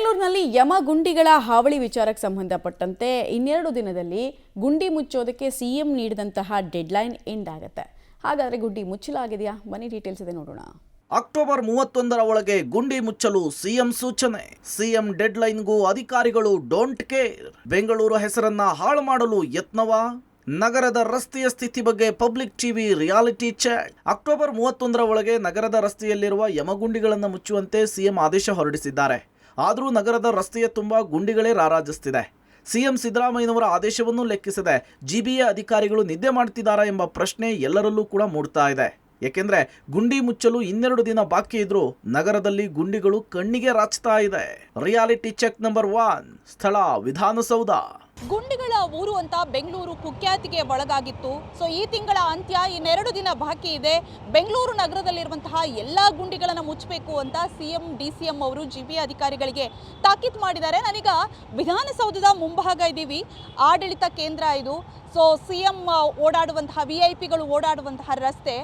ಬೆಂಗಳೂರಿನಲ್ಲಿ ಯಮಗುಂಡಿಗಳ ಹಾವಳಿ ವಿಚಾರಕ್ಕೆ ಸಂಬಂಧಪಟ್ಟಂತೆ ಇನ್ನೆರಡು ದಿನದಲ್ಲಿ ಗುಂಡಿ ಮುಚ್ಚೋದಕ್ಕೆ ಸಿಎಂ ನೀಡಿದಂತಹ ಡೆಡ್ಲೈನ್ ಎಂಡ್ ಆಗುತ್ತೆ. ಹಾಗಾದರೆ ಗುಂಡಿ ಮುಚ್ಚಲಾಗಿದೆಯಾ? ಬನ್ನಿ ಡೀಟೇಲ್ಸ್ ಇದೆ ನೋಡೋಣ. ಅಕ್ಟೋಬರ್ 31ರ ಒಳಗೆ ಗುಂಡಿ ಮುಚ್ಚಲು ಸಿಎಂ ಸೂಚನೆ. ಸಿಎಂ ಡೆಡ್ಲೈನ್ಗೂ ಅಧಿಕಾರಿಗಳು ಡೋಂಟ್ ಕೇರ್. ಬೆಂಗಳೂರು ಹೆಸರನ್ನ ಹಾಳು ಮಾಡಲು ಯತ್ನವಾ? ನಗರದ ರಸ್ತೆಯ ಸ್ಥಿತಿ ಬಗ್ಗೆ public TV reality check. October 31ರ ಒಳಗೆ ನಗರದ ರಸ್ತೆಯಲ್ಲಿರುವ ಯಮಗುಂಡಿಗಳನ್ನು ಮುಚ್ಚುವಂತೆ ಸಿಎಂ ಆದೇಶ ಹೊರಡಿಸಿದ್ದಾರೆ. ಆದರೂ ನಗರದ ರಸ್ತೆಯ ತುಂಬಾ ಗುಂಡಿಗಳೇ ರಾರಾಜಿಸುತ್ತಿದೆ. ಸಿಎಂ ಸಿದ್ದರಾಮಯ್ಯನವರ ಆದೇಶವನ್ನು ಲೆಕ್ಕಿಸದೆ ಜಿಬಿಎ ಅಧಿಕಾರಿಗಳು ನಿದ್ದೆ ಮಾಡ್ತಿದ್ದಾರಾ ಎಂಬ ಪ್ರಶ್ನೆ ಎಲ್ಲರಲ್ಲೂ ಕೂಡ ಮೂಡ್ತಾ ಇದೆ. ಏಕೆಂದ್ರೆ ಗುಂಡಿ ಮುಚ್ಚಲು ಇನ್ನೆರಡು ದಿನ ಬಾಕಿ ಇದ್ರೂ ನಗರದಲ್ಲಿ ಗುಂಡಿಗಳು ಕಣ್ಣಿಗೆ ರಾಚ್ತಾ ಇದೆ. ರಿಯಾಲಿಟಿ ಚೆಕ್ ನಂಬರ್ 1, ಸ್ಥಳ ವಿಧಾನಸೌಧ. ಗುಂಡಿಗಳ ಊರು ಅಂತ ಬೆಂಗಳೂರು ಕುಖ್ಯಾತಿಗೆ ಒಳಗಾಗಿತ್ತು. ಸೊ ಈ ತಿಂಗಳ ಅಂತ್ಯ ಇನ್ನೆರಡು ದಿನ ಬಾಕಿ ಇದೆ. ಬೆಂಗಳೂರು ನಗರದಲ್ಲಿರುವಂತಹ ಎಲ್ಲ ಗುಂಡಿಗಳನ್ನು ಮುಚ್ಚಬೇಕು ಅಂತ ಸಿಎಂ ಡಿಸಿಎಂ ಅವರು ಜಿಬಿಎ ಅಧಿಕಾರಿಗಳಿಗೆ ತಾಕೀತು ಮಾಡಿದ್ದಾರೆ. ನಾನೀಗ ವಿಧಾನಸೌಧದ ಮುಂಭಾಗ ಇದ್ದೀವಿ. ಆಡಳಿತ ಕೇಂದ್ರ ಇದು. ಸೊ ಸಿಎಂ ಓಡಾಡುವಂತಹ ವಿಐಪಿಗಳು ಓಡಾಡುವಂತಹ ರಸ್ತೆ,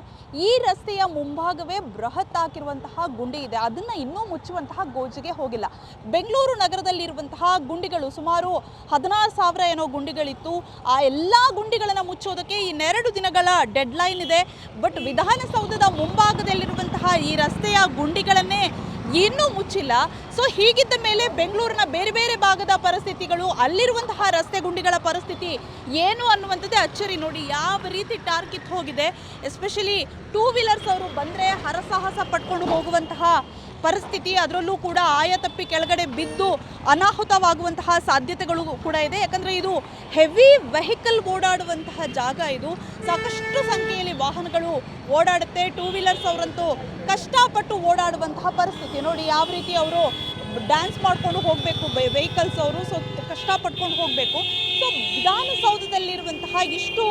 ಈ ರಸ್ತೆಯ ಮುಂಭಾಗವೇ ಬೃಹತ್ ಆಗಿರುವಂತಹ ಗುಂಡಿ ಇದೆ. ಅದನ್ನು ಇನ್ನೂ ಮುಚ್ಚುವಂತಹ ಗೋಜಿಗೆ ಹೋಗಿಲ್ಲ. ಬೆಂಗಳೂರು ನಗರದಲ್ಲಿರುವಂತಹ ಗುಂಡಿಗಳು ಸುಮಾರು 16,000 ಏನೋ ಗುಂಡಿಗಳಿತ್ತು. ಆ ಎಲ್ಲ ಗುಂಡಿಗಳನ್ನು ಮುಚ್ಚೋದಕ್ಕೆ ಇನ್ನೆರಡು ದಿನಗಳ ಡೆಡ್ಲೈನ್ ಇದೆ. ಬಟ್ ವಿಧಾನಸೌಧದ ಮುಂಭಾಗದಲ್ಲಿರುವಂತಹ ಈ ರಸ್ತೆಯ ಗುಂಡಿಗಳನ್ನೇ ಇನ್ನೂ ಮುಚ್ಚಿಲ್ಲ. ಸೊ ಹೀಗಿದ್ದ ಮೇಲೆ ಬೆಂಗಳೂರಿನ ಬೇರೆ ಬೇರೆ ಭಾಗದ ಪರಿಸ್ಥಿತಿಗಳು, ಅಲ್ಲಿರುವಂತಹ ರಸ್ತೆ ಗುಂಡಿಗಳ ಪರಿಸ್ಥಿತಿ ಏನು ಅನ್ನುವಂಥದ್ದೇ ಅಚ್ಚರಿ. ನೋಡಿ ಯಾವ ರೀತಿ ಟಾರ್ಕಿತ್ ಹೋಗಿದೆ. ಎಸ್ಪೆಷಲಿ ಟೂ ವೀಲರ್ಸ್ ಅವರು ಬಂದರೆ ಹರಸಾಹಸ ಪಟ್ಕೊಂಡು ಹೋಗುವಂತಹ ಪರಿಸ್ಥಿತಿ, ಅದರಲ್ಲೂ ಕೂಡ ಆಯತಪ್ಪಿ ಕೆಳಗಡೆ ಬಿದ್ದು ಅನಾಹುತವಾಗುವಂತಹ ಸಾಧ್ಯತೆಗಳು ಕೂಡ ಇದೆ. ಯಾಕಂದರೆ ಇದು ಹೆವಿ ವೆಹಿಕಲ್ ಓಡಾಡುವಂತಹ ಜಾಗ. ಇದು ಸಾಕಷ್ಟು ಸಂಖ್ಯೆಯಲ್ಲಿ ವಾಹನಗಳು ಓಡಾಡುತ್ತೆ. ಟೂ ವೀಲರ್ಸ್ ಅವರಂತೂ ಕಷ್ಟಪಟ್ಟು ಓಡಾಡುವಂತಹ ಪರಿಸ್ಥಿತಿ. ನೋಡಿ ಯಾವ ರೀತಿ ಅವರು ಡ್ಯಾನ್ಸ್ ಮಾಡ್ಕೊಂಡು ಹೋಗಬೇಕು ವೆಹಿಕಲ್ಸ್ ಅವರು. ಸೊ ಕಷ್ಟಪಟ್ಕೊಂಡು ಹೋಗಬೇಕು. ಸೊ ವಿಧಾನಸೌಧದಲ್ಲಿರುವಂತಹ ಇಷ್ಟು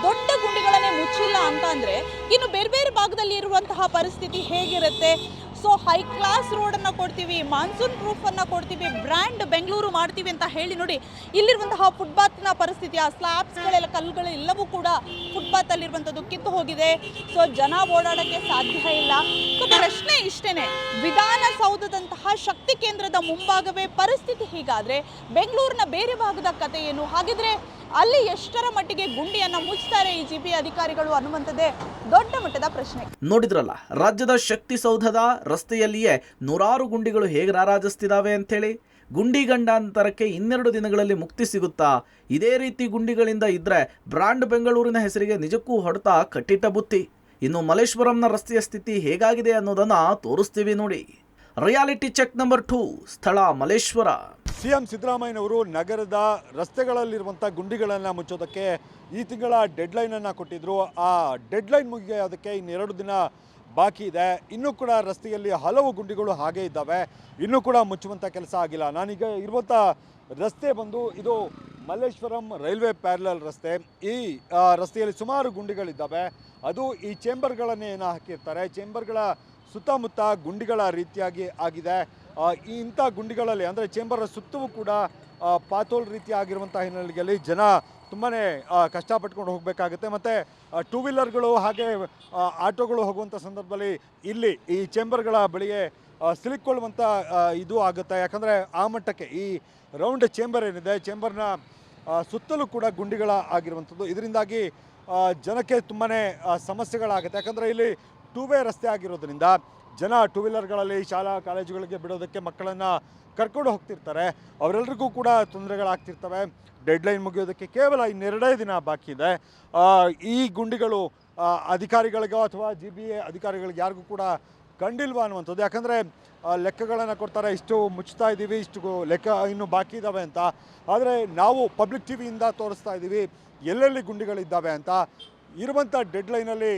ದೊಡ್ಡ ಗುಂಡಿಗಳನ್ನೇ ಮುಚ್ಚಿಲ್ಲ ಅಂತ ಅಂದರೆ ಇನ್ನು ಬೇರೆ ಬೇರೆ ಭಾಗದಲ್ಲಿ ಇರುವಂತಹ ಪರಿಸ್ಥಿತಿ ಹೇಗಿರುತ್ತೆ? ಸೊ ಹೈ ಕ್ಲಾಸ್ ರೋಡನ್ನು ಕೊಡ್ತೀವಿ, ಮಾನ್ಸೂನ್ ಪ್ರೂಫನ್ನು ಕೊಡ್ತೀವಿ, ಬ್ರ್ಯಾಂಡ್ ಬೆಂಗಳೂರು ಮಾಡ್ತೀವಿ ಅಂತ ಹೇಳಿ ನೋಡಿ ಇಲ್ಲಿರುವಂತಹ ಫುಟ್ಪಾತ್ನ ಪರಿಸ್ಥಿತಿ, ಆ ಸ್ಲ್ಯಾಬ್ಸ್ಗಳೆಲ್ಲ ಕಲ್ಲುಗಳು ಎಲ್ಲವೂ ಕೂಡ ಫುಟ್ಪಾತಲ್ಲಿರುವಂಥದ್ದು ಕಿತ್ತು ಹೋಗಿದೆ. ಸೊ ಜನ ಓಡಾಡೋಕ್ಕೆ ಸಾಧ್ಯ ಇಲ್ಲ. ಸೊ ಪ್ರಶ್ನೆ ಇಷ್ಟೇ, ವಿಧಾನಸೌಧದಂತಹ ಶಕ್ತಿ ಕೇಂದ್ರದ ಮುಂಭಾಗವೇ ಪರಿಸ್ಥಿತಿ ಹೀಗಾದರೆ ಬೆಂಗಳೂರಿನ ಬೇರೆ ಭಾಗದ ಕತೆ ಏನು? ಹಾಗಿದ್ರೆ ಅಲ್ಲಿ ಎಷ್ಟರ ಮಟ್ಟಿಗೆ ಗುಂಡಿಯನ್ನು ಮುಚ್ತಾರೆ ಈ ಜಿಬಿಎ ಅಧಿಕಾರಿಗಳು ಅನ್ನುವಂಥದ್ದೇ ದೊಡ್ಡ ಮಟ್ಟದ ಪ್ರಶ್ನೆ. ನೋಡಿದ್ರಲ್ಲ, ರಾಜ್ಯದ ಶಕ್ತಿ ಸೌಧದ ರಸ್ತೆಯಲ್ಲಿಯೇ ನೂರಾರು ಗುಂಡಿಗಳು ಹೇಗೆ ರಾರಾಜಿಸ್ತಿದ್ದಾವೆ ಅಂತೇಳಿ. ಗುಂಡಿ ಗಂಡಾಂತರಕ್ಕೆ ಇನ್ನೆರಡು ದಿನಗಳಲ್ಲಿ ಮುಕ್ತಿ ಸಿಗುತ್ತಾ? ಇದೇ ರೀತಿ ಗುಂಡಿಗಳಿಂದ ಇದ್ರೆ ಬ್ರಾಂಡ್ ಬೆಂಗಳೂರಿನ ಹೆಸರಿಗೆ ನಿಜಕ್ಕೂ ಹೊಡೆತ ಕಟ್ಟಿಟ್ಟ ಬುತ್ತಿ. ಇನ್ನು ಮಲ್ಲೇಶ್ವರಂನ ರಸ್ತೆಯ ಸ್ಥಿತಿ ಹೇಗಾಗಿದೆ ಅನ್ನೋದನ್ನ ತೋರಿಸ್ತೀವಿ ನೋಡಿ. ರಿಯಾಲಿಟಿ ಚೆಕ್ ನಂಬರ್ 2, ಸ್ಥಳ ಮಲ್ಲೇಶ್ವರ. ಸಿಎಂ ಸಿದ್ದರಾಮಯ್ಯನವರು ನಗರದ ರಸ್ತೆಗಳಲ್ಲಿರುವಂಥ ಗುಂಡಿಗಳನ್ನು ಮುಚ್ಚೋದಕ್ಕೆ ಈ ತಿಂಗಳ ಡೆಡ್ಲೈನನ್ನು ಕೊಟ್ಟಿದ್ದರು. ಆ ಡೆಡ್ಲೈನ್ ಮುಗಿಯೋದಕ್ಕೆ ಇನ್ನೆರಡು ದಿನ ಬಾಕಿ ಇದೆ. ಇನ್ನೂ ಕೂಡ ರಸ್ತೆಯಲ್ಲಿ ಹಲವು ಗುಂಡಿಗಳು ಹಾಗೇ ಇದ್ದಾವೆ. ಇನ್ನೂ ಕೂಡ ಮುಚ್ಚುವಂಥ ಕೆಲಸ ಆಗಿಲ್ಲ. ನಾನೀಗ ಇರುವಂಥ ರಸ್ತೆ ಬಂದು ಇದು ಮಲ್ಲೇಶ್ವರಂ ರೈಲ್ವೆ ಪ್ಯಾರಲಲ್ ರಸ್ತೆ. ಈ ರಸ್ತೆಯಲ್ಲಿ ಸುಮಾರು ಗುಂಡಿಗಳಿದ್ದಾವೆ. ಅದು ಈ ಚೇಂಬರ್ಗಳನ್ನೇ ಏನೋ ಹಾಕಿರ್ತಾರೆ. ಚೇಂಬರ್ಗಳ ಸುತ್ತಮುತ್ತ ಗುಂಡಿಗಳ ರೀತಿಯಾಗಿ ಆಗಿದೆ. ಇಂಥ ಗುಂಡಿಗಳಲ್ಲಿ ಅಂದರೆ ಚೇಂಬರ್ ಸುತ್ತವೂ ಕೂಡ ಪಾತೋಲ್ ರೀತಿ ಆಗಿರುವಂಥ ಹಿನ್ನೆಲೆಯಲ್ಲಿ ಜನ ತುಂಬಾ ಕಷ್ಟಪಟ್ಕೊಂಡು ಹೋಗಬೇಕಾಗುತ್ತೆ. ಮತ್ತು ಟೂ ವೀಲರ್ಗಳು ಹಾಗೆ ಆಟೋಗಳು ಹೋಗುವಂಥ ಸಂದರ್ಭದಲ್ಲಿ ಇಲ್ಲಿ ಈ ಚೇಂಬರ್ಗಳ ಬಳಿಗೆ ಸಿಲುಕೊಳ್ಳುವಂಥ ಇದು ಆಗುತ್ತೆ. ಯಾಕಂದರೆ ಆ ಮಟ್ಟಕ್ಕೆ ಈ ರೌಂಡ್ ಚೇಂಬರ್ ಏನಿದೆ, ಚೇಂಬರ್ನ ಸುತ್ತಲೂ ಕೂಡ ಗುಂಡಿಗಳ ಆಗಿರುವಂಥದ್ದು. ಇದರಿಂದಾಗಿ ಜನಕ್ಕೆ ತುಂಬಾ ಸಮಸ್ಯೆಗಳಾಗುತ್ತೆ. ಯಾಕಂದರೆ ಇಲ್ಲಿ ಟೂ ವೇ ರಸ್ತೆ ಆಗಿರೋದ್ರಿಂದ ಜನ ಟೂ ವೀಲರ್ಗಳಲ್ಲಿ ಶಾಲಾ ಕಾಲೇಜುಗಳಿಗೆ ಬಿಡೋದಕ್ಕೆ ಮಕ್ಕಳನ್ನು ಕರ್ಕೊಂಡು ಹೋಗ್ತಿರ್ತಾರೆ. ಅವರೆಲ್ಲರಿಗೂ ಕೂಡ ತೊಂದರೆಗಳಾಗ್ತಿರ್ತವೆ. ಡೆಡ್ಲೈನ್ ಮುಗಿಯೋದಕ್ಕೆ ಕೇವಲ ಇನ್ನೆರಡೇ ದಿನ ಬಾಕಿ ಇದೆ. ಈ ಗುಂಡಿಗಳು ಅಧಿಕಾರಿಗಳಿಗೋ ಅಥವಾ ಜಿಬಿಎ ಅಧಿಕಾರಿಗಳಿಗೆ ಯಾರಿಗೂ ಕೂಡ ಕಂಡಿಲ್ವಾ ಅನ್ನುವಂಥದ್ದು. ಯಾಕಂದರೆ ಲೆಕ್ಕಗಳನ್ನು ಕೊಡ್ತಾರೆ, ಇಷ್ಟು ಮುಚ್ತಾ ಇದ್ದೀವಿ, ಇಷ್ಟು ಲೆಕ್ಕ ಇನ್ನೂ ಬಾಕಿ ಇದ್ದಾವೆ ಅಂತ. ಆದರೆ ನಾವು ಪಬ್ಲಿಕ್ ಟಿವಿಯಿಂದ ತೋರಿಸ್ತಾ ಇದ್ದೀವಿ ಎಲ್ಲೆಲ್ಲಿ ಗುಂಡಿಗಳಿದ್ದಾವೆ ಅಂತ. ಇರುವಂಥ ಡೆಡ್ಲೈನಲ್ಲಿ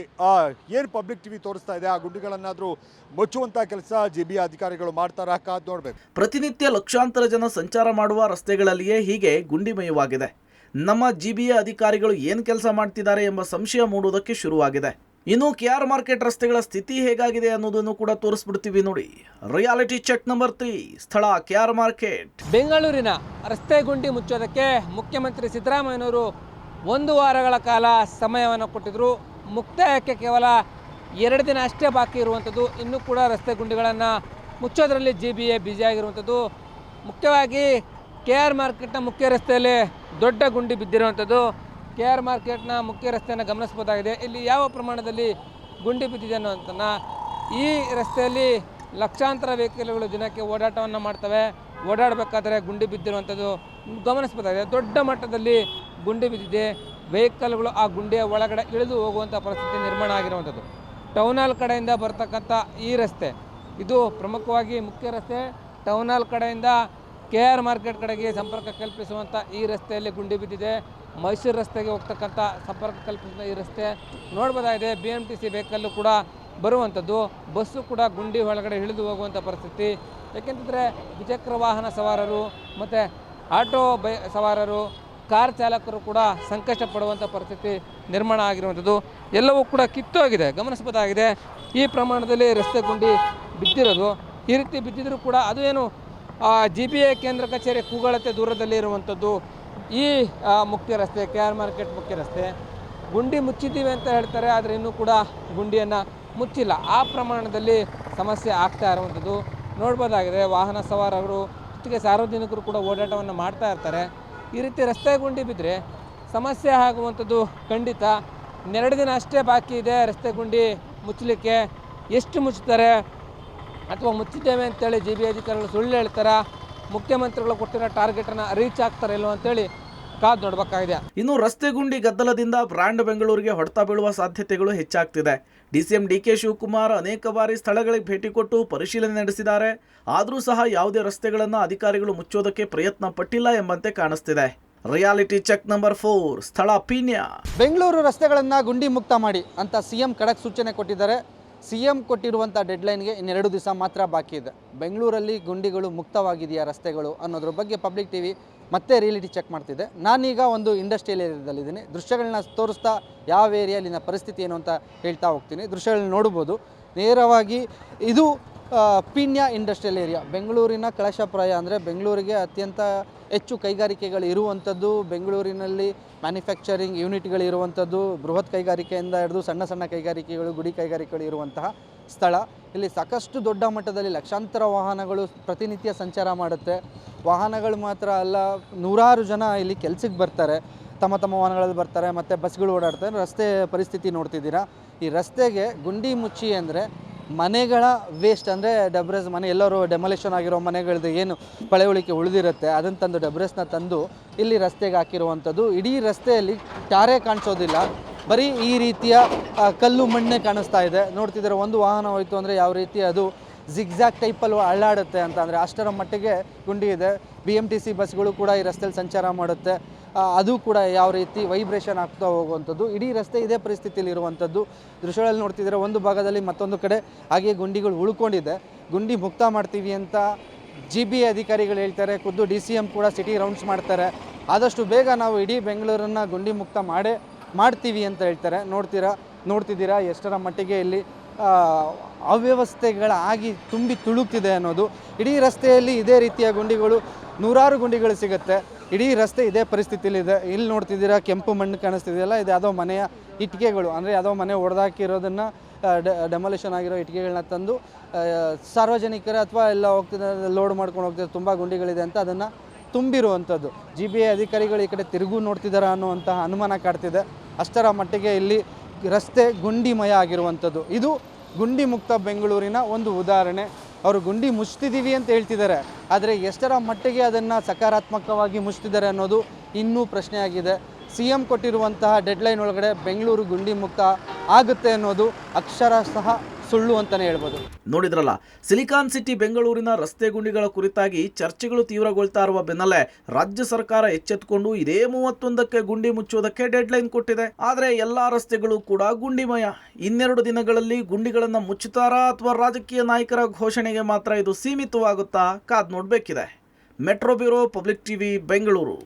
ಏನು ಪಬ್ಲಿಕ್ ಟಿವಿ ತೋರಿಸ್ತಾ ಇದೆ ಆ ಗುಂಡಿಗಳನ್ನಾದರೂ ಮುಚ್ಚುವಂಥ ಕೆಲಸ ಜಿಬಿಎ ಅಧಿಕಾರಿಗಳು ಮಾಡ್ತಾರಾ? ಕಾದು ನೋಡಬೇಕು. ಪ್ರತಿನಿತ್ಯ ಲಕ್ಷಾಂತರ ಜನ ಸಂಚಾರ ಮಾಡುವ ರಸ್ತೆಗಳಲ್ಲಿಯೇ ಹೀಗೆ ಗುಂಡಿಮಯವಾಗಿದೆ. ನಮ್ಮ ಜಿಬಿಎ ಅಧಿಕಾರಿಗಳು ಏನು ಕೆಲಸ ಮಾಡ್ತಿದ್ದಾರೆ ಎಂಬ ಸಂಶಯ ಮೂಡುವುದಕ್ಕೆ ಶುರುವಾಗಿದೆ. ಇನ್ನು ಕೆಆರ್ ಮಾರ್ಕೆಟ್ ರಸ್ತೆಗಳ ಸ್ಥಿತಿ ಹೇಗಾಗಿದೆ ಅನ್ನೋದನ್ನು ಕೂಡ ತೋರಿಸ್ಬಿಡ್ತೀವಿ ನೋಡಿ. ರಿಯಾಲಿಟಿ ಚೆಕ್ ನಂಬರ್ 3, ಸ್ಥಳ ಕೆಆರ್ ಮಾರ್ಕೆಟ್. ಬೆಂಗಳೂರಿನ ರಸ್ತೆ ಗುಂಡಿ ಮುಚ್ಚೋದಕ್ಕೆ ಮುಖ್ಯಮಂತ್ರಿ ಸಿದ್ದರಾಮಯ್ಯನವರು 1 ವಾರಗಳ ಕಾಲ ಸಮಯವನ್ನು ಕೊಟ್ಟಿದ್ದರು. ಮುಕ್ತಾಯಕ್ಕೆ ಕೇವಲ 2 ದಿನ ಅಷ್ಟೇ ಬಾಕಿ ಇರುವಂಥದ್ದು. ಇನ್ನೂ ಕೂಡ ರಸ್ತೆ ಗುಂಡಿಗಳನ್ನು ಮುಚ್ಚೋದ್ರಲ್ಲಿ ಜಿಬಿಎ ಬ್ಯುಸಿಯಾಗಿರುವಂಥದ್ದು. ಮುಖ್ಯವಾಗಿ KR ಮಾರ್ಕೆಟ್ನ ಮುಖ್ಯ ರಸ್ತೆಯಲ್ಲಿ ದೊಡ್ಡ ಗುಂಡಿ ಬಿದ್ದಿರುವಂಥದ್ದು. KR ಮಾರ್ಕೆಟ್ನ ಮುಖ್ಯ ರಸ್ತೆಯನ್ನು ಗಮನಿಸಬಹುದಾಗಿದೆ. ಇಲ್ಲಿ ಯಾವ ಪ್ರಮಾಣದಲ್ಲಿ ಗುಂಡಿ ಬಿದ್ದಿದೆ ಅನ್ನೋದನ್ನು, ಈ ರಸ್ತೆಯಲ್ಲಿ ಲಕ್ಷಾಂತರ ವೆಹಿಕಲ್ಗಳು ದಿನಕ್ಕೆ ಓಡಾಟವನ್ನು ಮಾಡ್ತವೆ. ಓಡಾಡಬೇಕಾದ್ರೆ ಗುಂಡಿ ಬಿದ್ದಿರುವಂಥದ್ದು ಗಮನಿಸಬಹುದಾಗಿದೆ. ದೊಡ್ಡ ಮಟ್ಟದಲ್ಲಿ ಗುಂಡಿ ಬಿದ್ದಿದೆ. ವೆಹಿಕಲ್ಗಳು ಆ ಗುಂಡಿಯ ಒಳಗಡೆ ಇಳಿದು ಹೋಗುವಂಥ ಪರಿಸ್ಥಿತಿ ನಿರ್ಮಾಣ ಆಗಿರುವಂಥದ್ದು. ಟೌನ್ ಹಾಲ್ ಕಡೆಯಿಂದ ಬರ್ತಕ್ಕಂಥ ಈ ರಸ್ತೆ, ಇದು ಪ್ರಮುಖವಾಗಿ ಮುಖ್ಯ ರಸ್ತೆ. ಟೌನ್ ಹಾಲ್ ಕಡೆಯಿಂದ KR ಮಾರ್ಕೆಟ್ ಕಡೆಗೆ ಸಂಪರ್ಕ ಕಲ್ಪಿಸುವಂಥ ಈ ರಸ್ತೆಯಲ್ಲಿ ಗುಂಡಿ ಬಿದ್ದಿದೆ. ಮೈಸೂರು ರಸ್ತೆಗೆ ಹೋಗ್ತಕ್ಕಂಥ ಸಂಪರ್ಕ ಕಲ್ಪಿಸಿದ ಈ ರಸ್ತೆ ನೋಡ್ಬೋದಾಗಿದೆ. BMTC ವೆಹಿಕಲ್ಲು ಕೂಡ ಬರುವಂಥದ್ದು, ಬಸ್ಸು ಕೂಡ ಗುಂಡಿ ಒಳಗಡೆ ಇಳಿದು ಹೋಗುವಂಥ ಪರಿಸ್ಥಿತಿ. ಯಾಕೆಂತಂದರೆ ದ್ವಿಚಕ್ರ ವಾಹನ ಸವಾರರು ಮತ್ತು ಆಟೋ ಸವಾರರು, ಕಾರ್ ಚಾಲಕರು ಕೂಡ ಸಂಕಷ್ಟ ಪಡುವಂಥ ಪರಿಸ್ಥಿತಿ ನಿರ್ಮಾಣ ಆಗಿರುವಂಥದ್ದು. ಎಲ್ಲವೂ ಕೂಡ ಕಿತ್ತೋಗಿದೆ, ಗಮನಿಸಬಹುದಾಗಿದೆ. ಈ ಪ್ರಮಾಣದಲ್ಲಿ ರಸ್ತೆ ಗುಂಡಿ ಬಿದ್ದಿರೋದು. ಈ ರೀತಿ ಬಿದ್ದಿದ್ರೂ ಕೂಡ ಅದು ಏನು GBA ಕೇಂದ್ರ ಕಚೇರಿ ಕೂಗಳತೆ ದೂರದಲ್ಲಿ ಇರುವಂಥದ್ದು ಈ ಮುಖ್ಯ ರಸ್ತೆ, KR ಮಾರ್ಕೆಟ್ ಮುಖ್ಯ ರಸ್ತೆ. ಗುಂಡಿ ಮುಚ್ಚಿದ್ದೀವಿ ಅಂತ ಹೇಳ್ತಾರೆ, ಆದರೆ ಇನ್ನೂ ಕೂಡ ಗುಂಡಿಯನ್ನು ಮುಚ್ಚಿಲ್ಲ. ಆ ಪ್ರಮಾಣದಲ್ಲಿ ಸಮಸ್ಯೆ ಆಗ್ತಾ ಇರುವಂಥದ್ದು ನೋಡ್ಬೋದಾಗಿದೆ. ವಾಹನ ಸವಾರರು ಜೊತೆಗೆ ಸಾರ್ವಜನಿಕರು ಕೂಡ ಓಡಾಟವನ್ನು ಮಾಡ್ತಾ ಇರ್ತಾರೆ. ಈ ರೀತಿ ರಸ್ತೆ ಗುಂಡಿ ಬಿದ್ದರೆ ಸಮಸ್ಯೆ ಆಗುವಂಥದ್ದು ಖಂಡಿತ. 2 ದಿನ ಅಷ್ಟೇ ಬಾಕಿ ಇದೆ ರಸ್ತೆ ಗುಂಡಿ ಮುಚ್ಚಲಿಕ್ಕೆ. ಎಷ್ಟು ಮುಚ್ತಾರೆ ಅಥವಾ ಮುಚ್ಚಿದ್ದೇವೆ ಅಂತೇಳಿ GBA ಅಧಿಕಾರಿಗಳು ಸುಳ್ಳು ಹೇಳ್ತಾರೆ, ಮುಖ್ಯಮಂತ್ರಿಗಳು ಕೊಟ್ಟಿರೋ ಟಾರ್ಗೆಟನ್ನು ರೀಚ್ ಆಗ್ತಾರೆ ಇಲ್ಲೋ ಅಂತೇಳಿ ಕಾದು ನೋಡಬೇಕಾಗಿದೆ. ಇನ್ನು ರಸ್ತೆ ಗುಂಡಿ ಗದ್ದಲದಿಂದ ಬ್ರ್ಯಾಂಡ್ ಬೆಂಗಳೂರಿಗೆ ಹೊಡೆತ ಬೀಳುವ ಸಾಧ್ಯತೆಗಳು ಹೆಚ್ಚಾಗ್ತಿದೆ. DCM DK ಶಿವಕುಮಾರ್ ಅನೇಕ ಬಾರಿ ಸ್ಥಳಗಳಿಗೆ ಭೇಟಿ ಕೊಟ್ಟು ಪರಿಶೀಲನೆ ನಡೆಸಿದ್ದಾರೆ. ಆದರೂ ಸಹ ಯಾವುದೇ ರಸ್ತೆಗಳನ್ನು ಅಧಿಕಾರಿಗಳು ಮುಚ್ಚೋದಕ್ಕೆ ಪ್ರಯತ್ನ ಪಟ್ಟಿಲ್ಲ ಎಂಬಂತೆ ಕಾಣಿಸ್ತಿದೆ. ರಿಯಾಲಿಟಿ ಚೆಕ್ ನಂಬರ್ 4, ಸ್ಥಳ ಪೀಣ್ಯ. ಬೆಂಗಳೂರು ರಸ್ತೆಗಳನ್ನು ಗುಂಡಿ ಮುಕ್ತ ಮಾಡಿ ಅಂತ CM ಖಡಕ್ ಸೂಚನೆ ಕೊಟ್ಟಿದ್ದಾರೆ. CM ಕೊಟ್ಟಿರುವಂಥ ಡೆಡ್ಲೈನ್ಗೆ ಇನ್ನೆರಡು ದಿವಸ ಮಾತ್ರ ಬಾಕಿ ಇದೆ. ಬೆಂಗಳೂರಲ್ಲಿ ಗುಂಡಿಗಳು ಮುಕ್ತವಾಗಿದೆಯಾ ರಸ್ತೆಗಳು ಅನ್ನೋದ್ರ ಬಗ್ಗೆ ಪಬ್ಲಿಕ್ TV ಮತ್ತೆ ರಿಯಾಲಿಟಿ ಚೆಕ್ ಮಾಡ್ತಿದ್ದೆ. ನಾನೀಗ ಒಂದು ಇಂಡಸ್ಟ್ರಿಯಲ್ ಏರಿಯಾದಲ್ಲಿದ್ದೀನಿ. ದೃಶ್ಯಗಳನ್ನ ತೋರಿಸ್ತಾ ಯಾವ ಏರಿಯಲ್ಲಿನ ಪರಿಸ್ಥಿತಿ ಏನು ಅಂತ ಹೇಳ್ತಾ ಹೋಗ್ತೀನಿ. ದೃಶ್ಯಗಳನ್ನ ನೋಡ್ಬೋದು. ನೇರವಾಗಿ ಇದು ಪೀಣ್ಯ ಇಂಡಸ್ಟ್ರಿಯಲ್ ಏರಿಯಾ, ಬೆಂಗಳೂರಿನ ಕಳಶಪ್ರಾಯ. ಅಂದರೆ ಬೆಂಗಳೂರಿಗೆ ಅತ್ಯಂತ ಹೆಚ್ಚು ಕೈಗಾರಿಕೆಗಳು ಇರುವಂಥದ್ದು, ಬೆಂಗಳೂರಿನಲ್ಲಿ ಮ್ಯಾನುಫ್ಯಾಕ್ಚರಿಂಗ್ ಯೂನಿಟ್ಗಳು ಇರುವಂಥದ್ದು, ಬೃಹತ್ ಕೈಗಾರಿಕೆಯಿಂದ ಹಿಡಿದು ಸಣ್ಣ ಸಣ್ಣ ಕೈಗಾರಿಕೆಗಳು, ಗುಡಿ ಕೈಗಾರಿಕೆಗಳು ಇರುವಂತಹ ಸ್ಥಳ. ಇಲ್ಲಿ ಸಾಕಷ್ಟು ದೊಡ್ಡ ಮಟ್ಟದಲ್ಲಿ ಲಕ್ಷಾಂತರ ವಾಹನಗಳು ಪ್ರತಿನಿತ್ಯ ಸಂಚಾರ ಮಾಡುತ್ತೆ. ವಾಹನಗಳು ಮಾತ್ರ ಅಲ್ಲ, ನೂರಾರು ಜನ ಇಲ್ಲಿ ಕೆಲಸಕ್ಕೆ ಬರ್ತಾರೆ, ತಮ್ಮ ತಮ್ಮ ವಾಹನಗಳಲ್ಲಿ ಬರ್ತಾರೆ, ಮತ್ತು ಬಸ್ಗಳು ಓಡಾಡ್ತಾರೆ. ರಸ್ತೆ ಪರಿಸ್ಥಿತಿ ನೋಡ್ತಿದ್ದೀರಾ. ಈ ರಸ್ತೆಗೆ ಗುಂಡಿ ಮುಚ್ಚಿ ಅಂದರೆ ಮನೆಗಳ ವೇಸ್ಟ್, ಅಂದರೆ ಡಬ್ರೇಸ್ ಮನೆ, ಎಲ್ಲರೂ ಡೆಮೊಲೇಷನ್ ಆಗಿರೋ ಮನೆಗಳದ್ದು ಏನು ಪಳೆಯುಳಿಕೆ ಉಳಿದಿರುತ್ತೆ ಅದನ್ನು ತಂದು ಡಬ್ರೇಸ್ನ ತಂದು ಇಲ್ಲಿ ರಸ್ತೆಗೆ ಹಾಕಿರುವಂಥದ್ದು. ಇಡೀ ರಸ್ತೆಯಲ್ಲಿ ಟಾರೇ ಕಾಣಿಸೋದಿಲ್ಲ, ಬರೀ ಈ ರೀತಿಯ ಕಲ್ಲು ಮಣ್ಣೆ ಕಾಣಿಸ್ತಾ ಇದೆ. ನೋಡ್ತಿದ್ದಾರೆ, ಒಂದು ವಾಹನ ಹೋಯಿತು ಅಂದರೆ ಯಾವ ರೀತಿ ಅದು ಜಿಗ್ಜಾಗ್ ಟೈಪಲ್ಲಿ ಅಳ್ಳಾಡುತ್ತೆ ಅಂತ, ಅಂದರೆ ಅಷ್ಟರ ಮಟ್ಟಿಗೆ ಗುಂಡಿ ಇದೆ. BMTC ಬಸ್ಗಳು ಕೂಡ ಈ ರಸ್ತೆಯಲ್ಲಿ ಸಂಚಾರ ಮಾಡುತ್ತೆ, ಅದು ಕೂಡ ಯಾವ ರೀತಿ ವೈಬ್ರೇಷನ್ ಆಗ್ತಾ ಹೋಗುವಂಥದ್ದು. ಇಡೀ ರಸ್ತೆ ಇದೇ ಪರಿಸ್ಥಿತಿಯಲ್ಲಿ ಇರುವಂಥದ್ದು. ದೃಶ್ಯಗಳಲ್ಲಿ ನೋಡ್ತಿದ್ದಾರೆ, ಒಂದು ಭಾಗದಲ್ಲಿ ಮತ್ತೊಂದು ಕಡೆ ಹಾಗೆ ಗುಂಡಿಗಳು ಉಳ್ಕೊಂಡಿದೆ. ಗುಂಡಿ ಮುಕ್ತ ಮಾಡ್ತೀವಿ ಅಂತ GBA ಅಧಿಕಾರಿಗಳು ಹೇಳ್ತಾರೆ, ಖುದ್ದು DCM ಕೂಡ ಸಿಟಿ ರೌಂಡ್ಸ್ ಮಾಡ್ತಾರೆ. ಆದಷ್ಟು ಬೇಗ ನಾವು ಇಡೀ ಬೆಂಗಳೂರನ್ನು ಗುಂಡಿ ಮುಕ್ತ ಮಾಡ್ತೀವಿ ಅಂತ ಹೇಳ್ತಾರೆ. ನೋಡ್ತಿದ್ದೀರಾ ಎಷ್ಟರ ಮಟ್ಟಿಗೆ ಇಲ್ಲಿ ಅವ್ಯವಸ್ಥೆಗಳಾಗಿ ತುಂಬಿ ತುಳುಕ್ತಿದೆ ಅನ್ನೋದು. ಇಡೀ ರಸ್ತೆಯಲ್ಲಿ ಇದೇ ರೀತಿಯ ಗುಂಡಿಗಳು, ನೂರಾರು ಗುಂಡಿಗಳು ಸಿಗುತ್ತೆ. ಇಡೀ ರಸ್ತೆ ಇದೇ ಪರಿಸ್ಥಿತಿಲಿದೆ. ಇಲ್ಲಿ ನೋಡ್ತಿದ್ದೀರಾ, ಕೆಂಪು ಮಣ್ಣು ಕಾಣಿಸ್ತಿದೆಯಲ್ಲ, ಇದು ಯಾವುದೋ ಮನೆಯ ಇಟ್ಟಿಗೆಗಳು, ಅಂದರೆ ಯಾವುದೋ ಮನೆ ಒಡೆದಾಕಿರೋದನ್ನು ಡೆಮೊಲೇಷನ್ ಆಗಿರೋ ಇಟ್ಟಿಗೆಗಳನ್ನ ತಂದು ಸಾರ್ವಜನಿಕರ ಅಥವಾ ಎಲ್ಲ ಹೋಗ್ತಿದ್ದಾರೆ, ಲೋಡ್ ಮಾಡ್ಕೊಂಡು ಹೋಗ್ತಿದ್ದಾರೆ, ತುಂಬ ಗುಂಡಿಗಳಿದೆ ಅಂತ ಅದನ್ನು ತುಂಬಿರುವಂಥದ್ದು. GBA ಅಧಿಕಾರಿಗಳು ಈ ಕಡೆ ತಿರುಗು ನೋಡ್ತಿದ್ದಾರೆ ಅನ್ನುವಂತಹ ಅನುಮಾನ ಕಾಡ್ತಿದೆ. ಅಷ್ಟರ ಮಟ್ಟಿಗೆ ಇಲ್ಲಿ ರಸ್ತೆ ಗುಂಡಿಮಯ ಆಗಿರುವಂಥದ್ದು. ಇದು ಗುಂಡಿ ಮುಕ್ತ ಬೆಂಗಳೂರಿನ ಒಂದು ಉದಾಹರಣೆ. ಅವರು ಗುಂಡಿ ಮುಚ್ತಿದ್ದೀವಿ ಅಂತ ಹೇಳ್ತಿದ್ದಾರೆ, ಆದರೆ ಎಷ್ಟರ ಮಟ್ಟಿಗೆ ಅದನ್ನು ಸಕಾರಾತ್ಮಕವಾಗಿ ಮುಚ್ತಿದ್ದಾರೆ ಅನ್ನೋದು ಇನ್ನೂ ಪ್ರಶ್ನೆಯಾಗಿದೆ. CM ಕೊಟ್ಟಿರುವಂತಹ ಡೆಡ್ಲೈನ್ ಒಳಗಡೆ ಬೆಂಗಳೂರು ಗುಂಡಿ ಮುಕ್ತ ಆಗುತ್ತೆ ಅನ್ನೋದು ಅಕ್ಷರಶಃ ಸುಳ್ಳು ಅಂತಲೇ ಹೇಳ್ಬೋದು. ನೋಡಿದ್ರಲ್ಲ, ಸಿಲಿಕಾನ್ ಸಿಟಿ ಬೆಂಗಳೂರಿನ ರಸ್ತೆ ಗುಂಡಿಗಳ ಕುರಿತಾಗಿ ಚರ್ಚೆಗಳು ತೀವ್ರಗೊಳ್ತಾ ಇರುವ ಬೆನ್ನಲ್ಲೇ ರಾಜ್ಯ ಸರ್ಕಾರ ಎಚ್ಚೆತ್ತುಕೊಂಡು ಇದೇ 31ಕ್ಕೆ ಗುಂಡಿ ಮುಚ್ಚುವುದಕ್ಕೆ ಡೆಡ್ಲೈನ್ ಕೊಟ್ಟಿದೆ. ಆದರೆ ಎಲ್ಲಾ ರಸ್ತೆಗಳು ಕೂಡ ಗುಂಡಿಮಯ. ಇನ್ನೆರಡು ದಿನಗಳಲ್ಲಿ ಗುಂಡಿಗಳನ್ನು ಮುಚ್ಚುತ್ತಾರಾ ಅಥವಾ ರಾಜಕೀಯ ನಾಯಕರ ಘೋಷಣೆಗೆ ಮಾತ್ರ ಇದು ಸೀಮಿತವಾಗುತ್ತಾ? ಕಾದ್ ನೋಡ್ಬೇಕಿದೆ. Metro bureau, public TV, Bengaluru.